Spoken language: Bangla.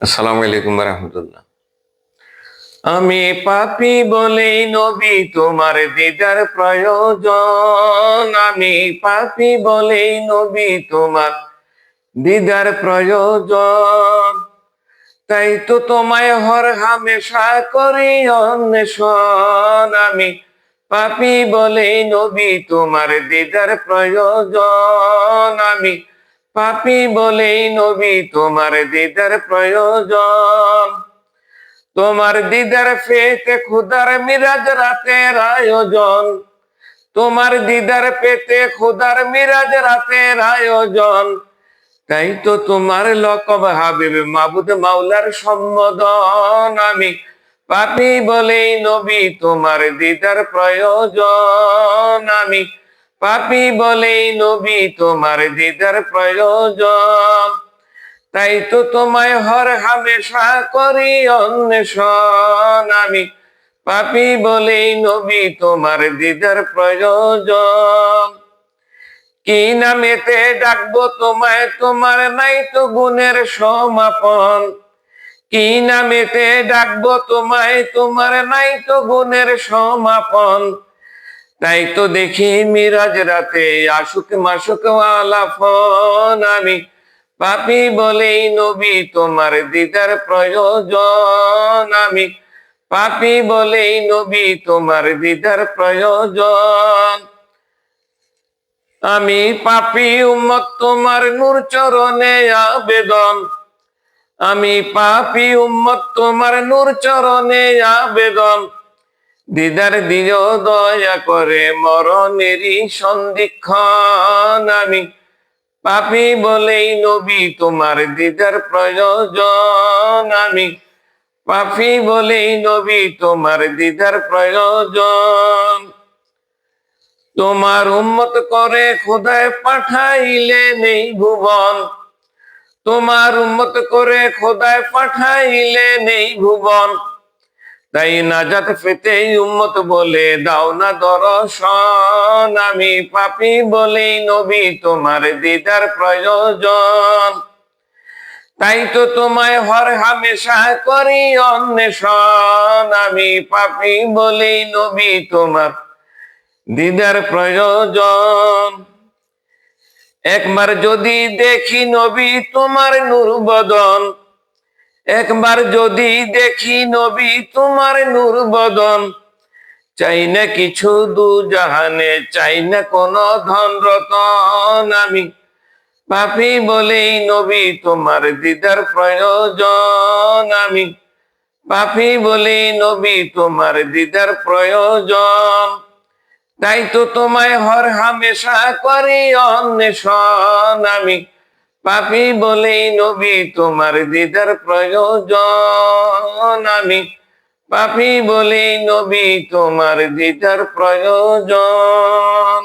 আসসালামু আলাইকুম রাহমাতুল্লাহ। আমি পাপী বলেই নবী তোমার দিদার প্রয়োজন। আমি পাপী বলেই নবী তোমার দিদার প্রয়োজন। তাই তো তোমায় হর হামেশা করি অন্বেষণ। আমি পাপী বলেই নবী তোমার দিদার প্রয়োজন। আমি পাপী বলেই নবী তোমার দিদার প্রয়োজন। তোমার দিদার পেতে খুদার মিরাজ রাতের আয়োজন। তোমার দিদার পেতে খুদার মিরাজ রাতের আয়োজন। তাই তো তোমার লকব হাবিব মাবুদ মাওলার সম্বোধন। আমি পাপী বলেই নবী তোমার দিদার প্রয়োজন। আমি পাপী বলেই নবী তোমার দিদার প্রয়োজন। তাই তো তোমায় হর হামেশা করি অন্বেষণ। আমি পাপী বলেই নবী তোমার দিদার প্রয়োজন। কি নামেতে ডাকবো তোমায়, তোমার নাই তো গুণের সমাপন। কি নামেতে ডাকবো তোমায়, তোমার নাই তো গুণের সমাপন। তাই তো দেখি মিরাজ রাতে আশুক মাসুক আলাপন। আমি পাপী বলেই নবী তোমার দিদার প্রয়োজন। আমি পাপী বলেই নবী তোমার দিদার প্রয়োজন। আমি পাপী উম্মত তোমার নূর চরণে আবেদন। আমি পাপী উম্মত তোমার নূর চরণে আবেদন। দিদার দিও দয়া করে মরণেরই সন্ধিক্ষণ। আমি পাপী বলেই নবী তোমার দিদার প্রয়োজন। আমি পাপী বলেই নবী তোমার দিদার প্রয়োজন। তোমার উম্মত করে খোদায় পাঠাইলে নেই ভুবন। তোমার উম্মত করে খোদায় পাঠাইলে নেই ভুবন। তাই নাজাত পেতে উম্মত বলে দাও না দর্শন। আমি পাপী বলেই নবী তোমার দিদার প্রয়োজন। তাই তো তোমায় হর হামেশা করি অন্বেষণ। আমি পাপী বলেই নবী তোমার দিদার প্রয়োজন। একবার যদি দেখি নবী তোমার নূর বদন। একবার যদি দেখি নবী তোমার নূর বদন। চাই না কিছু দু জাহানে, চাই না কোনো ধন রতন। আমি পাপী বলেই নবী তোমার দিদার প্রয়োজন। আমি পাপী বলেই নবী তোমার দিদার প্রয়োজন। তাই তো তোমায় হর হামেশা করি অন্বেষণ। আমি পাপী বলেই নবী তোমার দিদার প্রয়োজন। আমি পাপী বলেই নবী তোমার দিদার প্রয়োজন।